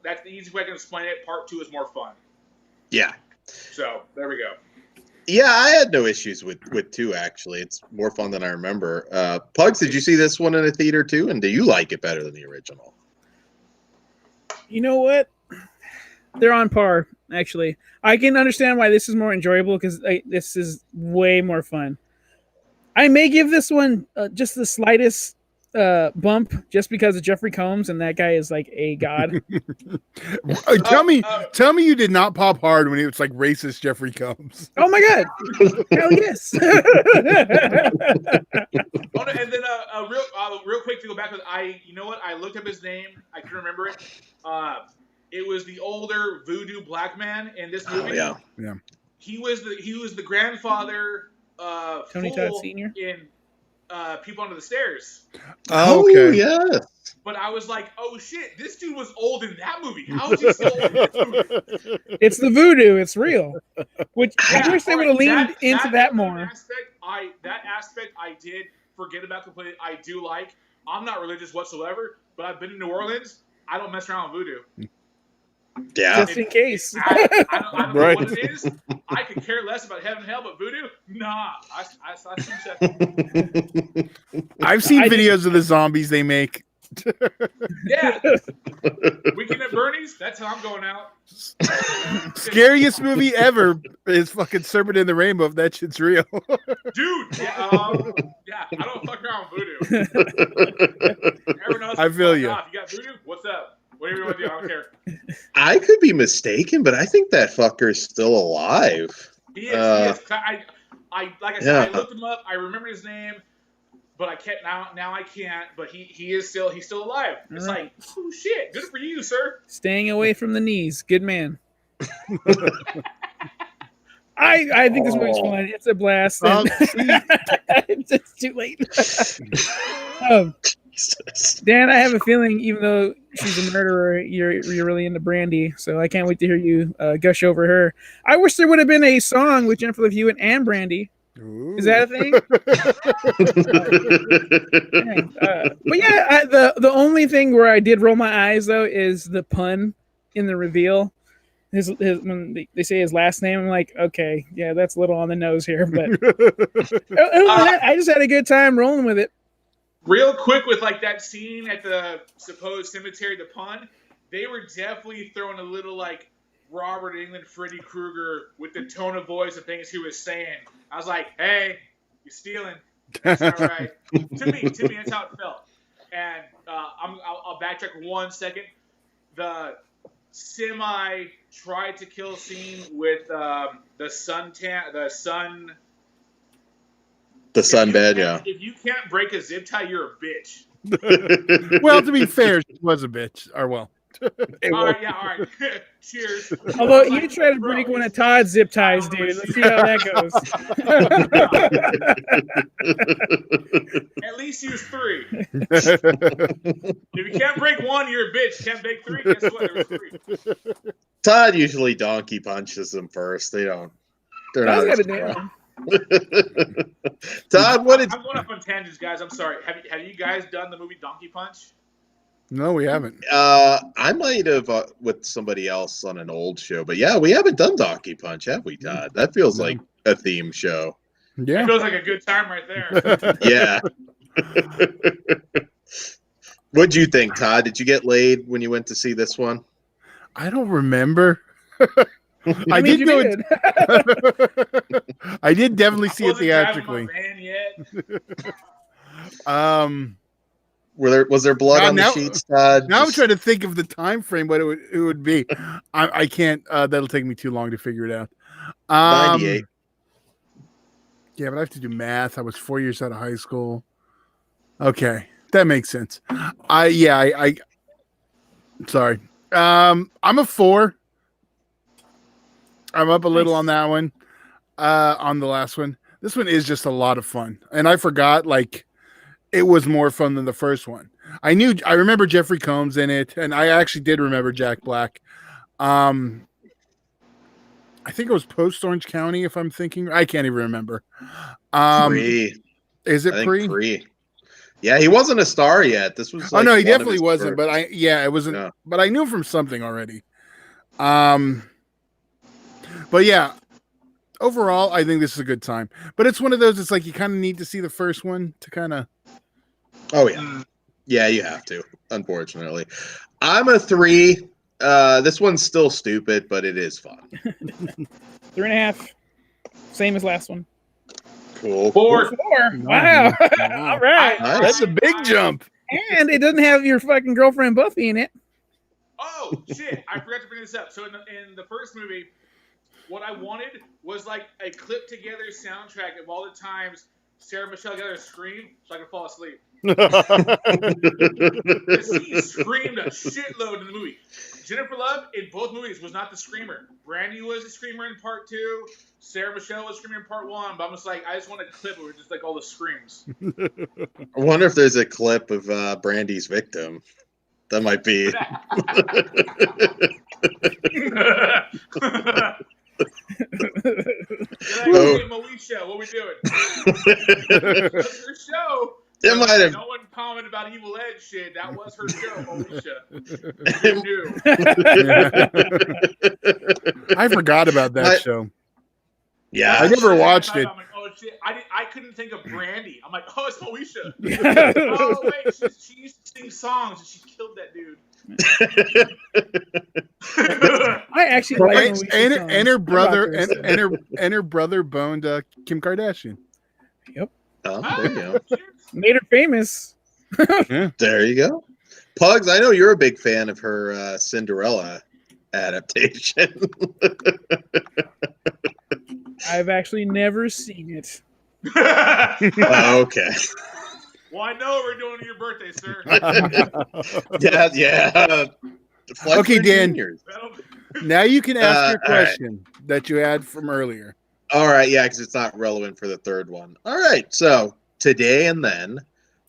That's the easy way I can explain it. Part 2 is more fun. Yeah. So there we go. Yeah, I had no issues with 2 actually. It's more fun than I remember. Pugs, did you see this one in a theater too? And do you like it better than the original? You know what? they're on par. Actually, I can understand why this is more enjoyable because this is way more fun. I may give this one just the slightest bump just because of Jeffrey Combs, and that guy is like a god. Tell me you did not pop hard when he was like racist Jeffrey Combs. Oh my god! Hell yes! And then real quick to go back with you know what? I looked up his name. I couldn't remember it. It was the older voodoo black man in this movie. Oh, yeah. He was the grandfather. Tony Todd Sr. in People Under the Stairs. Oh, okay. Yeah. But I was like, oh shit, this dude was old in that movie. How is he still old in this movie? It's the voodoo. It's real. Which I wish they would have leaned into that more. That aspect I did forget about completely. I do like. I'm not religious whatsoever, but I've been to New Orleans. I don't mess around with voodoo. Yeah. Just in case. I don't know what it is. I could care less about heaven and hell, but voodoo? Nah. I see that. I've seen videos of the zombies they make. Yeah. Weekend at Bernie's? That's how I'm going out. Scariest movie ever is fucking Serpent in the Rainbow. If that shit's real. Dude, yeah, I don't fuck around with voodoo. Everyone else I feel you. You got voodoo? What's up? Whatever you want to do, I don't care. I could be mistaken, but I think that fucker's still alive. He is. I like I said, I looked him up. I remember his name, but I can't now. I can't. But he's still alive. It's like, oh shit, good for you, sir. Staying away from the knees, good man. I think this movie's fun. It's a blast. It's too late. Dan, I have a feeling, even though she's a murderer, you're really into Brandy, so I can't wait to hear you gush over her. I wish there would have been a song with Jennifer Love Hewitt and Brandy. Ooh. Is that a thing? But yeah, the only thing where I did roll my eyes though is the pun in the reveal. His when they say his last name, I'm like, okay, yeah, that's a little on the nose here, but I just had a good time rolling with it. Real quick with like that scene at the supposed cemetery, the pun, they were definitely throwing a little like Robert Englund, Freddy Krueger with the tone of voice and things he was saying. I was like, hey, you're stealing. That's not right. to me, that's how it felt. And I'll backtrack 1 second. The semi tried to kill scene with the sunbed, yeah. If you can't break a zip tie, you're a bitch. Well, to be fair, she was a bitch. Or well. All right. Cheers. Although you try to break one of Todd's zip ties, dude. Let's see how that goes. At least use 3. If you can't break 1, you're a bitch. Can't break 3, guess what? There's 3. Todd usually donkey punches them first. They don't. They're not. Todd, what did? I'm going off on tangents, guys. I'm sorry. Have you guys done the movie Donkey Punch? No, we haven't. I might have with somebody else on an old show, but yeah, we haven't done Donkey Punch, have we, Todd? That feels like a theme show. Yeah, it feels like a good time right there. Yeah. What'd you think, Todd? Did you get laid when you went to see this one? I don't remember. I did go. I did definitely see it theatrically. Was there blood on the sheets, Todd? Now I'm trying to think of the time frame, what it would be. I can't. That'll take me too long to figure it out. 98. Yeah, but I have to do math. I was 4 years out of high school. Okay, that makes sense. Sorry. I'm a 4. I'm up a little on that one. On the last one. This one is just a lot of fun. And I forgot, it was more fun than the first one. I remember Jeffrey Combs in it, and I actually did remember Jack Black. I think it was post Orange County, if I'm thinking. I can't even remember. Pre. Is it pre? Yeah, he wasn't a star yet. This was. Oh no, he definitely wasn't. But it wasn't. Yeah. But I knew him from something already. But yeah, overall, I think this is a good time. But it's one of those. It's like you kind of need to see the first one to kind of. Oh yeah, yeah, you have to. Unfortunately, I'm a 3. This one's still stupid, but it is fun. 3.5. Same as last one. Cool. 4. 4. Wow. All right. That's a big jump. And it doesn't have your fucking girlfriend Buffy in it. Oh shit! I forgot to bring this up. So in the first movie, what I wanted was like a clip together soundtrack of all the times Sarah Michelle Gellar screamed so I could fall asleep. She screamed a shitload in the movie. Jennifer Love in both movies was not the screamer. Brandy was the screamer in part 2. Sarah Michelle was screaming in part 1. But I'm just like, I just want a clip where just like all the screams. I wonder if there's a clip of Brandy's victim. That might be. Moesha, what we doing? That's her show. It might have. No one commented about Evil Edge shit. That was her show, Moesha. I forgot about that show. Yeah, I never watched it. I'm like, oh shit! I couldn't think of Brandy. I'm like, oh, it's Moesha. Oh wait, she used to sing songs and she killed that dude. I actually like and her brother and her brother boned Kim Kardashian. Yep. Oh, there you go. Made her famous. There you go. Pugs, I know you're a big fan of her Cinderella adaptation. I've actually never seen it. Okay. Well, I know we're doing your birthday, sir. Yeah. Okay, Dan. Now you can ask your question that you had from earlier. All right, yeah, because it's not relevant for the third one. All right, so today and then,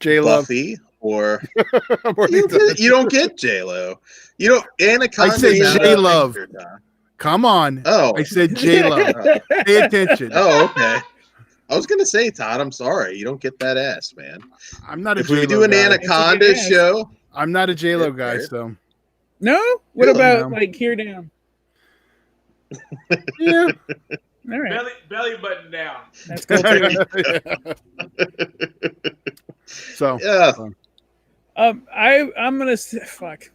J-Lo. Buffy or you don't get J-Lo. You don't. Anaconda. I said J-Love. Come on. Oh, I said J-Lo. Pay attention. Oh, okay. I was gonna say, Todd, I'm sorry, you don't get that ass, man. I'm not a if J-Lo we do an guy. Anaconda show. I'm not a J-Lo guy, so. No? What about no. like here down? Yeah. All right. Belly button down. That's cool too. So yeah. I'm gonna fuck.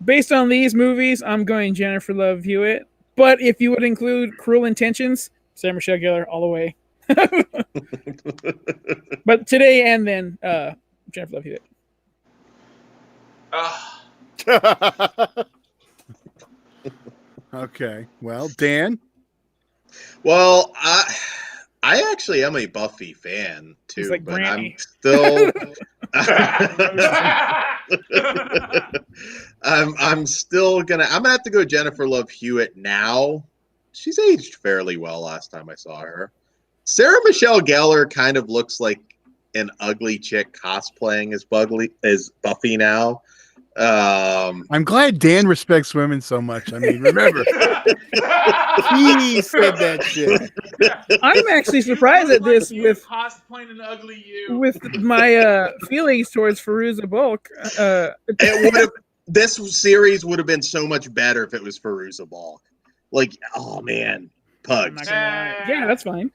Based on these movies, I'm going Jennifer Love Hewitt. But if you would include Cruel Intentions, Sarah Michelle Gellar all the way. But today and then, Jennifer Love Hewitt. Okay. Well, Dan. Well, I actually am a Buffy fan too, like but Brandy. I'm still. I'm still gonna. I'm gonna have to go Jennifer Love Hewitt now. She's aged fairly well. Last time I saw her, Sarah Michelle Gellar kind of looks like an ugly chick cosplaying as Buffy now. I'm glad Dan respects women so much. I mean, remember, he said that shit. I'm actually surprised at this with cosplaying an ugly you. with my feelings towards Fairuza Balk. It would have. This series would have been so much better if it was Fairuza Balk. Like, oh man, Pugs. Yeah, that's fine.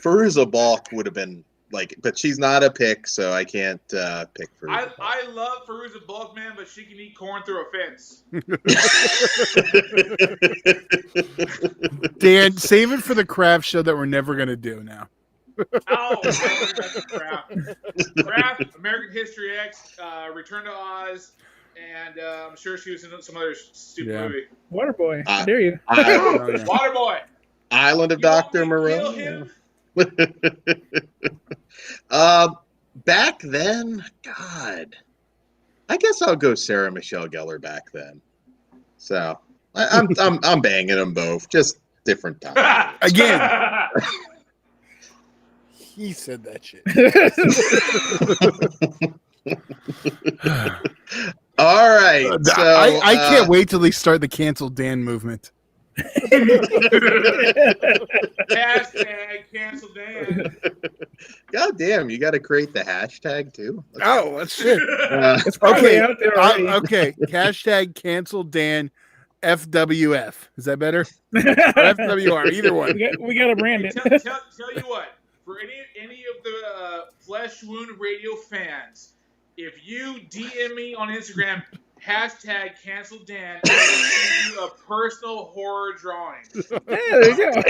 Fairuza Balk would have been like, but she's not a pick, so I can't pick Fairuza. I love Fairuza Balk, man, but she can eat corn through a fence. Dan, save it for the craft show that we're never gonna do now. Oh, Craft, American History X, Return to Oz, and I'm sure she was in some other stupid movie. Waterboy, how dare you? Waterboy. Island of Dr. Moreau. Back then, God, I guess I'll go Sarah Michelle Gellar back then. So I'm banging them both, just different times. Again. He said that shit. All right. So, I can't wait till they start the cancel Dan movement. Hashtag cancel Dan. God damn, you got to create the hashtag too. Oh, that's shit. It's probably out there already. Okay. Hashtag cancel Dan FWF. Is that better? Or FWR, either one. We got to brand it. Tell you what, for any of the Flesh Wound Radio fans, if you DM me on Instagram, Hashtag cancel Dan. I will send you a personal horror drawing. Yeah, there you go.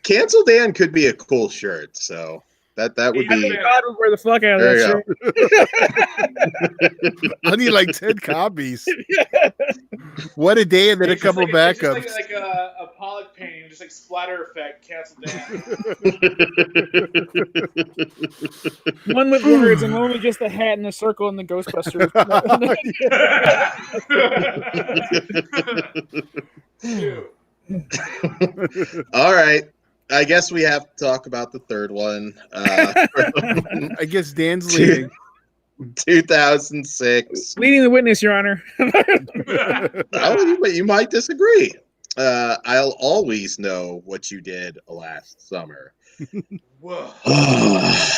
Cancel Dan could be a cool shirt, so that would I be. think God would wear the fuck out of There that you shirt. I need like 10 copies. What a day and then It's a couple just like, it's backups. just like a Pollock painting, just like splatter effect. Cancel Dan. One with words and one with just the hat and the circle and the Ghostbusters. All right. I guess we have to talk about the third one. I guess Dan's leading. 2006. Leading the witness, Your Honor. Oh, you might disagree. I'll always know what you did last summer. Whoa.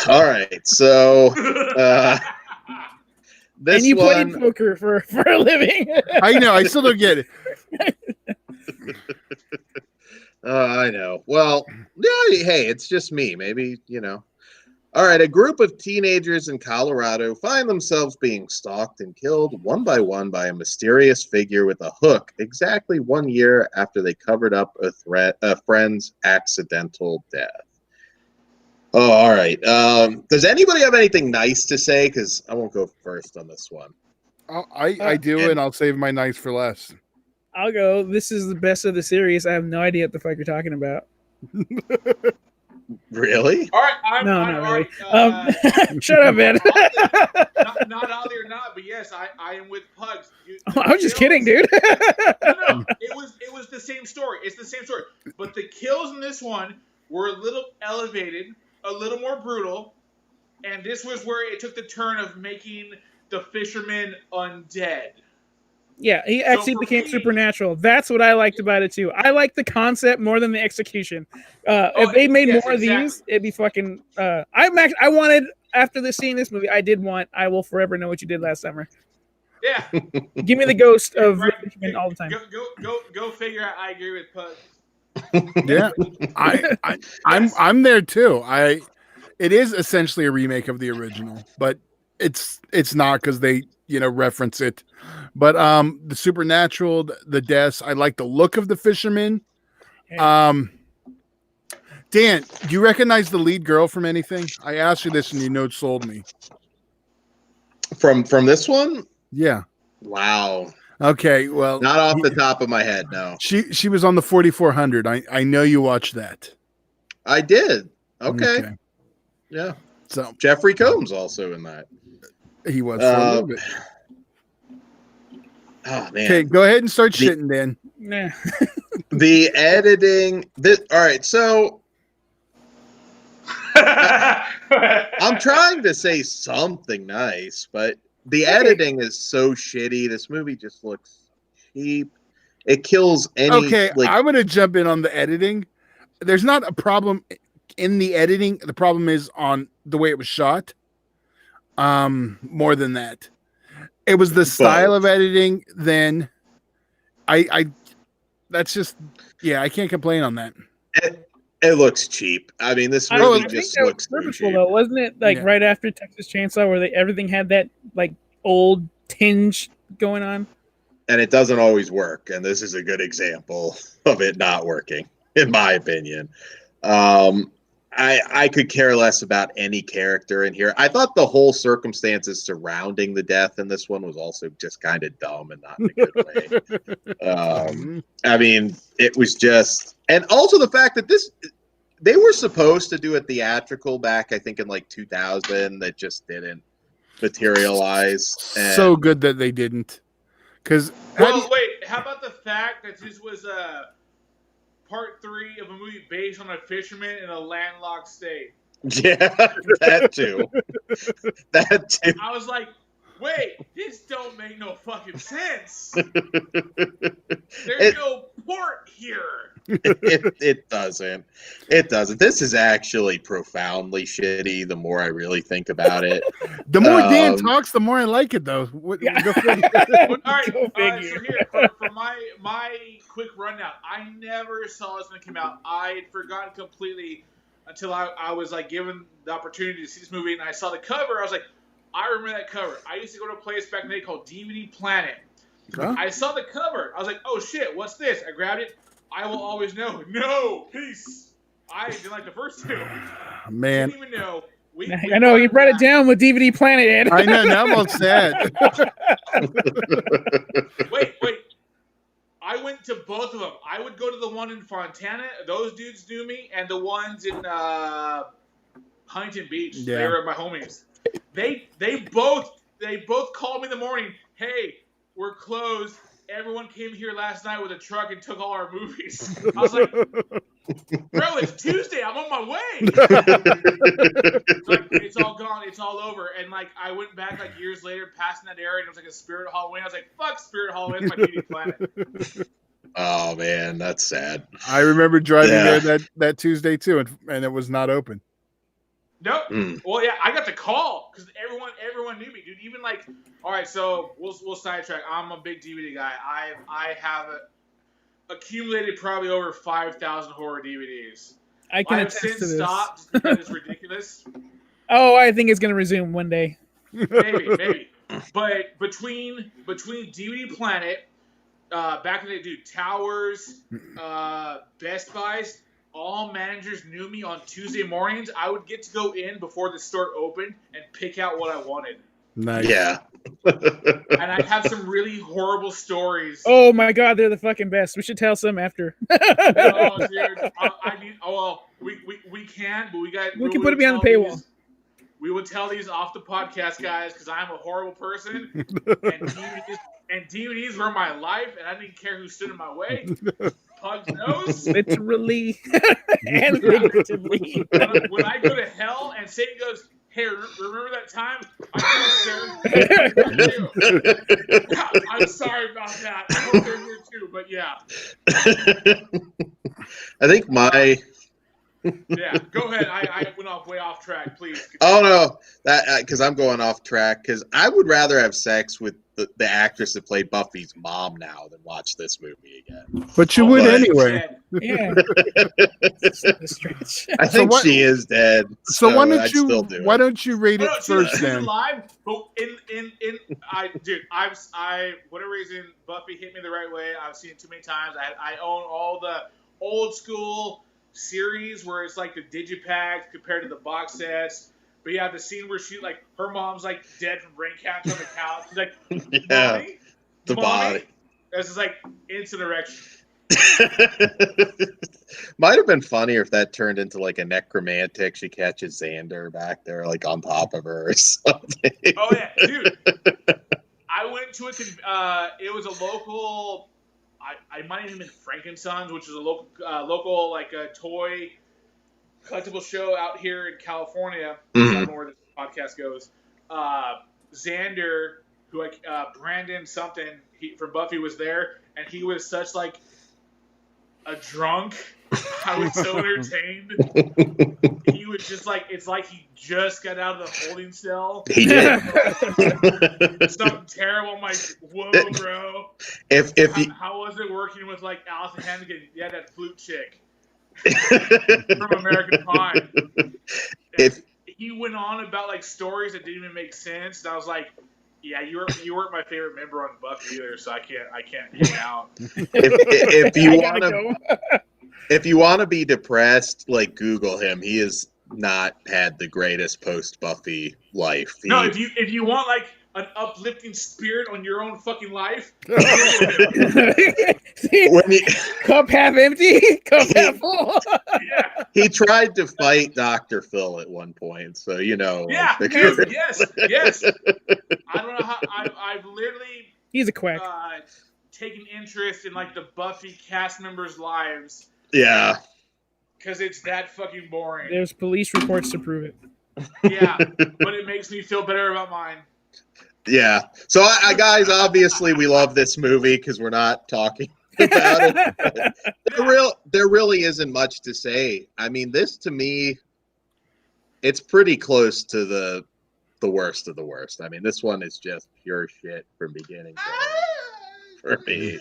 All right. So this and you one, played poker for a living. I know. I still don't get it. I know. Well, yeah, hey, it's just me. Maybe, All right, a group of teenagers in Colorado find themselves being stalked and killed one by a mysterious figure with a hook exactly 1 year after they covered up a friend's accidental death. Oh, all right. Does anybody have anything nice to say? Because I won't go first on this one. I do, and I'll save my nice for last. I'll go. This is the best of the series. I have no idea what the fuck you're talking about. Really? All right, not really. Shut up, man. not oddly or not, but yes, I am with Pugs. I was just kidding, dude. No, it was the same story. It's the same story, but the kills in this one were a little elevated, a little more brutal, and this was where it took the turn of making the fisherman undead. Yeah, he actually became supernatural. That's what I liked about it too. I like the concept more than the execution. If they made more of these, it'd be fucking. I wanted after seeing this movie, I will forever know what you did last summer. Yeah. Give me the ghost of Right. all the time. Go figure out. I agree with Pug. Yeah, I'm there too. It is essentially a remake of the original, but it's not because they reference it. But the supernatural, the deaths, I like the look of the fisherman. Dan, do you recognize the lead girl from anything? I asked you this and you sold me. From this one? Yeah. Wow. Okay, well, not off the top of my head, no. She was on the 4400. I know you watched that. I did. Okay. Yeah. So Jeffrey Combs also in that. He was for a little bit. Oh man. Okay, go ahead and start shitting, Dan. Nah. The editing. All right, so I'm trying to say something nice, but the editing is so shitty. This movie just looks cheap. It kills any. Okay, I'm going to jump in on the editing. There's not a problem in the editing. The problem is on the way it was shot. More than that. It was the style of editing. Then that's just, I can't complain on that. It looks cheap. I mean, this movie just looks purposeful though, wasn't it? Right after Texas Chainsaw, where everything had that old tinge going on. And it doesn't always work, and this is a good example of it not working, in my opinion. I could care less about any character in here. I thought the whole circumstances surrounding the death in this one was also just kind of dumb and not in a good way. I mean, it was just, and also the fact that they were supposed to do a theatrical back, I think in 2000, that just didn't materialize. And so good that they didn't. Because wait, how about the fact that this was part 3 of a movie based on a fisherman in a landlocked state? Yeah, that too. That too. I was like, wait, this don't make no fucking sense. There's no port here. It doesn't. It doesn't. This is actually profoundly shitty the more I really think about it. The more Dan talks, the more I like it, though. All right, so here, for my quick rundown, I never saw this when it came out. I had forgotten completely until I was given the opportunity to see this movie, and I saw the cover. I was like, I remember that cover. I used to go to a place back in the day called DVD Planet. Huh? I saw the cover. I was like, oh shit, what's this? I grabbed it. I Will Always Know. No, peace. I didn't like the first two. Man, Didn't even know. I know you brought it down with DVD Planet, Ed. I know. Now I'm all sad. Wait. I went to both of them. I would go to the one in Fontana. Those dudes knew me, and the ones in Huntington Beach. Yeah. They were my homies. They both called me in the morning. Hey, we're closed. Everyone came here last night with a truck and took all our movies. I was like, bro, it's Tuesday. I'm on my way. Like, it's all gone. It's all over. And like, I went back like years later, passing that area, and it was like a Spirit Halloween. I was like, fuck Spirit Halloween. It's my DVD Planet. Oh man, that's sad. I remember driving there that Tuesday too, and it was not open. Nope. Well, yeah, I got the call because everyone knew me, dude. Even like, all right, so we'll sidetrack. I'm a big DVD guy. I have accumulated probably over 5,000 horror DVDs. I can I've attest to since this. stopped just because it's ridiculous. Oh, I think it's gonna resume one day. Maybe. But between DVD Planet, back in the day, dude, Towers, Best Buys. All managers knew me on Tuesday mornings. I would get to go in before the store opened and pick out what I wanted. Nice. Yeah. And I have some really horrible stories. Oh my god, they're the fucking best. We should tell some after. Oh, dude. I need. Oh, well, we can, but we got. We can put it behind the paywall. We will tell these off the podcast, guys, because I'm a horrible person. And DVDs were my life, and I didn't care who stood in my way. Pug's nose. Literally and figuratively. When I go to hell and Satan goes, hey, remember that time? I do. I'm sorry about that. I hope they're here too, but yeah. I think my. Yeah, go ahead. I went way off track. Please. Oh no, that because I'm going off track because I would rather have sex with the actress that played Buffy's mom now than watch this movie again. But you would anyway. Yeah. Stretch. I think she is dead. So why don't I'd you still do why it. don't you rate it first she's then? alive, but I whatever reason Buffy hit me the right way. I've seen it too many times. I own all the old school series where it's like the digipack compared to the box sets. But yeah, the scene where her mom's like dead from brain cancer on the couch. She's like, Yeah, Mommy? the body. This is like instant erection. Might have been funnier if that turned into like a necromantic. She catches Xander back there, like on top of her or something. Oh yeah, dude. I went to it was a local. I might have been Frankensons, which is a local like a toy collectible show out here in California. I don't know where this podcast goes. Xander, who Brandon something from Buffy was there, and he was such like a drunk. I was so entertained. He was just like, it's like he just got out of the holding cell. He did. Something terrible. I'm like, whoa, bro. How was it working with like Allison Hannigan? Yeah, that flute chick from American Pie. He went on about like stories that didn't even make sense, and I was like, yeah, you weren't my favorite member on Buffy either, so I can't hang out. If you want to be depressed, like Google him. He has not had the greatest post Buffy life. No, if you want like an uplifting spirit on your own fucking life. Cup half empty, cup half full. Yeah. He tried to fight Dr. Phil at one point, so you know. Yeah, dude, yes. I don't know how I've literally he's a quack. Taken interest in like the Buffy cast members' lives. Yeah. Because it's that fucking boring. There's police reports to prove it. Yeah, but it makes me feel better about mine. Yeah. So, guys, obviously we love this movie because we're not talking about it. There really isn't much to say. I mean, this to me, it's pretty close to the worst of the worst. I mean, this one is just pure shit from beginning to end for me.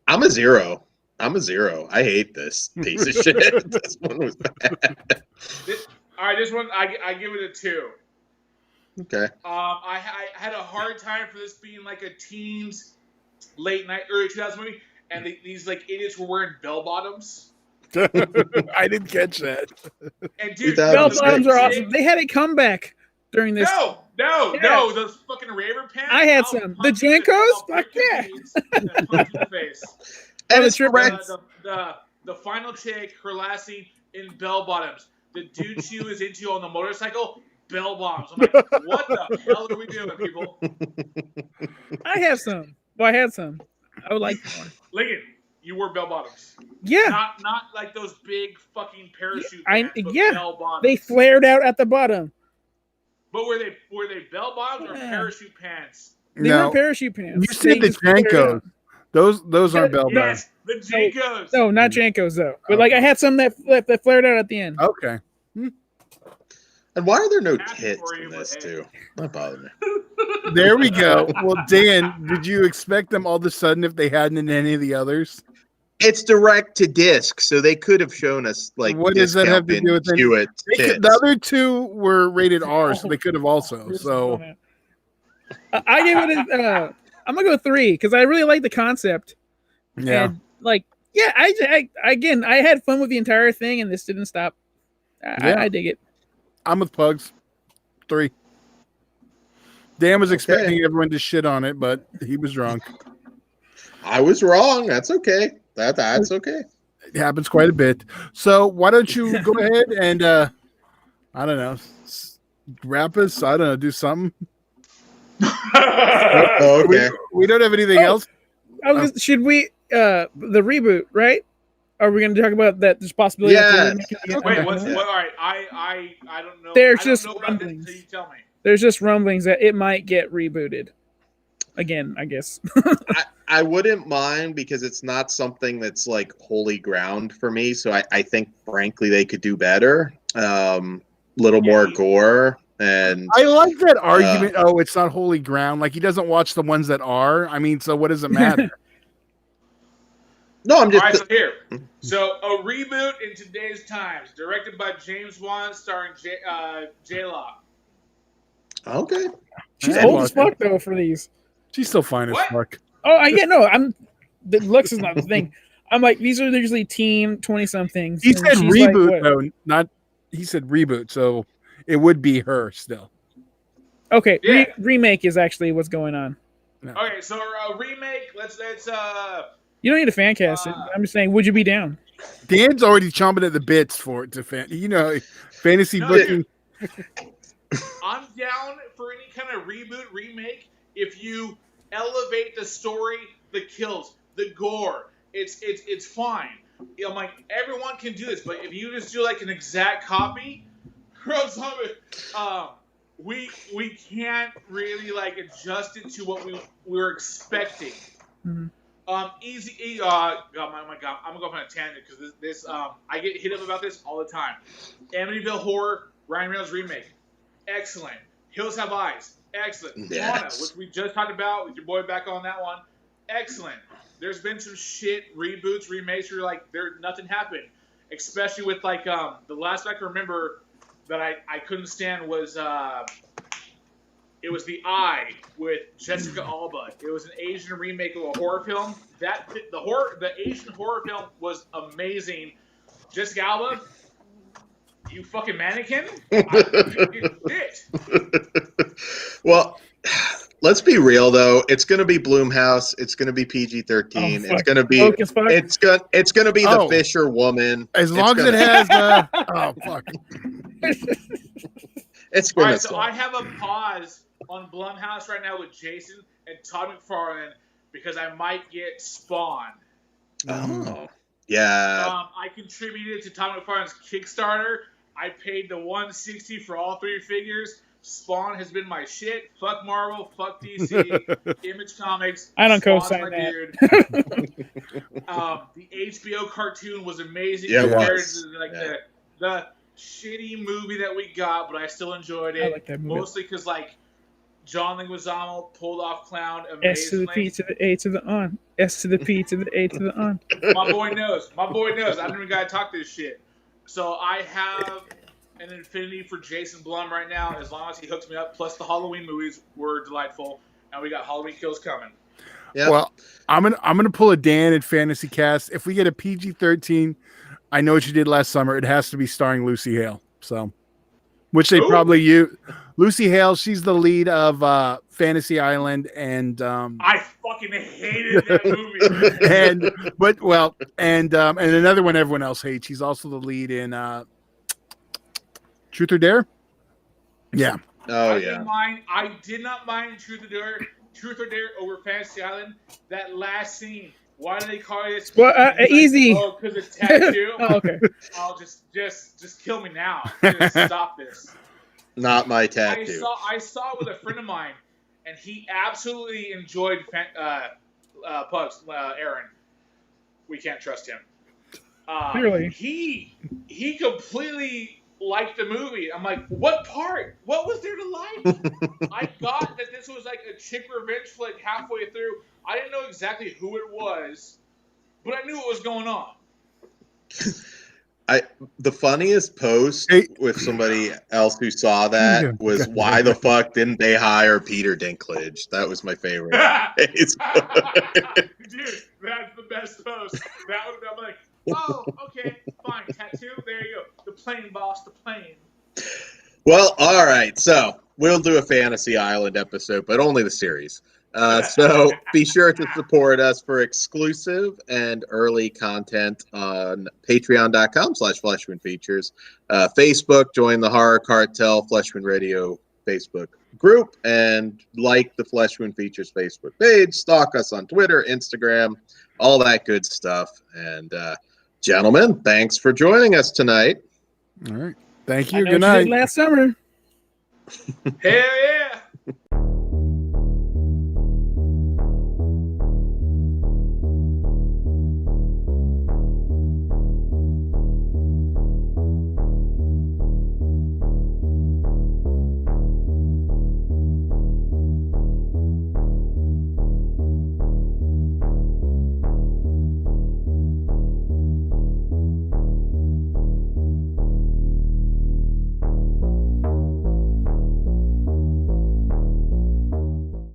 I'm a zero. I hate this piece of shit. This one was bad. All right, this one I give it a 2. Okay. I had a hard time for this being like a teens, late night, early 2000s movie, and these like idiots were wearing bell bottoms. I didn't catch that. And dude, Bell bottoms are awesome. They had a comeback during this. No, those fucking raver pants. I had some. The Jankos? Fuck yeah. And the the final chick, her last scene in bell bottoms. The dude she was into on the motorcycle, bell bottoms. I'm like, what the hell are we doing, people? I have some. Well, I had some. I would like more. Lincoln, you wore bell bottoms. Yeah. Not like those big fucking parachute pants, but yeah. bell bottoms. They flared out at the bottom. But were they bell bottoms or parachute pants? They were parachute pants. You said the Jankos. Those aren't bell bottoms. Yes, the Jankos. No, not Jankos though. But like I had some that flared out at the end. Okay. And why are there no tits in this too? That bothered me. There we go. Well, Dan, did you expect them all of a sudden if they hadn't in any of the others? It's direct to disc, so they could have shown us like. What does that have to do with it? The other two were rated R, so they could have also. So I gave it a. I'm gonna go 3 because I really like the concept. Yeah. And, like, yeah, I had fun with the entire thing, and this didn't stop. I dig it. I'm with Pugs. 3. Dan was expecting everyone to shit on it, but he was drunk. I was wrong. That's okay. That's okay. It happens quite a bit. So why don't you go ahead and I don't know, wrap us? I don't know, do something. Okay. We don't have anything else. Should we the reboot, right? Are we going to talk about that? There's possibility. Yeah. Wait, what's all right? I don't know. There's I just don't know about this until you tell me. There's just rumblings that it might get rebooted again, I guess. I wouldn't mind because it's not something that's like holy ground for me. So I think, frankly, they could do better. Little more gore. And I like that argument. It's not holy ground. Like he doesn't watch the ones that are. I mean, so what does it matter? No, I'm just. All right, so here. So a reboot in today's times, directed by James Wan, starring J-Law. Okay. She's old as fuck though for these. She's still fine as fuck. Oh, the looks is not the thing. I'm like, these are usually teen 20-somethings. He said reboot though, not. He said reboot, so it would be her still. Okay, remake is actually what's going on. No. Okay, so a remake. Let's. You don't need a fan cast. I'm just saying, would you be down? Dan's already chomping at the bits for it to fantasy booking. I'm down for any kind of reboot, remake. If you elevate the story, the kills, the gore, it's fine. I'm like, everyone can do this, but if you just do like an exact copy, we can't really like adjust it to what we were expecting. Mm-hmm. Oh my God, I'm gonna go on a tangent because this I get hit up about this all the time. Amityville Horror, Ryan Reynolds remake, excellent. Hills Have Eyes, excellent. Yes. Lana, which we just talked about with your boy back on that one, excellent. There's been some shit reboots, remakes where like nothing happened, especially with like the last I can remember that I couldn't stand was it was The Eye with Jessica Alba. It was an Asian remake of a horror film. The Asian horror film was amazing. Jessica Alba, you fucking mannequin. Well, let's be real though. It's gonna be Blumhouse. It's gonna be PG-13. It's gonna be. It's gonna be the Fisher Woman. As long as it has. Oh fuck. It's all gonna. right, so I have a pause on Blumhouse right now with Jason and Todd McFarlane because I might get Spawn. Oh, yeah. I contributed to Todd McFarlane's Kickstarter. I paid the $160 for all 3 figures. Spawn has been my shit. Fuck Marvel. Fuck DC. Image Comics. I don't Spawn's co-sign my that. dude. The HBO cartoon was amazing. Yeah, compared to the shitty movie that we got, but I still enjoyed it. I like that movie. Mostly because like John Leguizamo pulled off Clown amazingly. S to the P to the A to the on. S to the P to the A to the on. My boy knows. I don't even gotta talk this shit. So I have an infinity for Jason Blum right now, as long as he hooks me up. Plus, the Halloween movies were delightful, and we got Halloween Kills coming. Yeah. Well, I'm gonna pull a Dan at Fantasy Cast. If we get a PG-13, I Know What You Did Last Summer, it has to be starring Lucy Hale. So, which they probably use. Lucy Hale, she's the lead of Fantasy Island, and I fucking hated that movie. and another one everyone else hates. She's also the lead in Truth or Dare. Yeah. Oh I did not mind Truth or Dare over Fantasy Island. That last scene. Why do they call it? Well, easy. Oh, because it's tattoo. Oh, okay. Oh, just kill me now. Just stop this. Not my tattoo. I saw it with a friend of mine, and he absolutely enjoyed Pugs. Aaron, we can't trust him. Clearly, he completely liked the movie. I'm like, what part? What was there to like? I got that this was like a chick revenge flick halfway through. I didn't know exactly who it was, but I knew what was going on. The funniest post with somebody else who saw that was, why the fuck didn't they hire Peter Dinklage? That was my favorite. Dude, that's the best post. That would I'm like, oh, okay, fine, tattoo, there you go. The plane, boss, the plane. Well, all right, so we'll do a Fantasy Island episode, but only the series. So be sure to support us for exclusive and early content on patreon.com/FleshwoundFeatures. Facebook, join the Horror Cartel Fleshwound Radio Facebook group, and like the Fleshwound Features Facebook page. Stalk us on Twitter, Instagram, all that good stuff. And gentlemen, thanks for joining us tonight. All right. Thank you. I know Good what you night. did last summer. Hell yeah.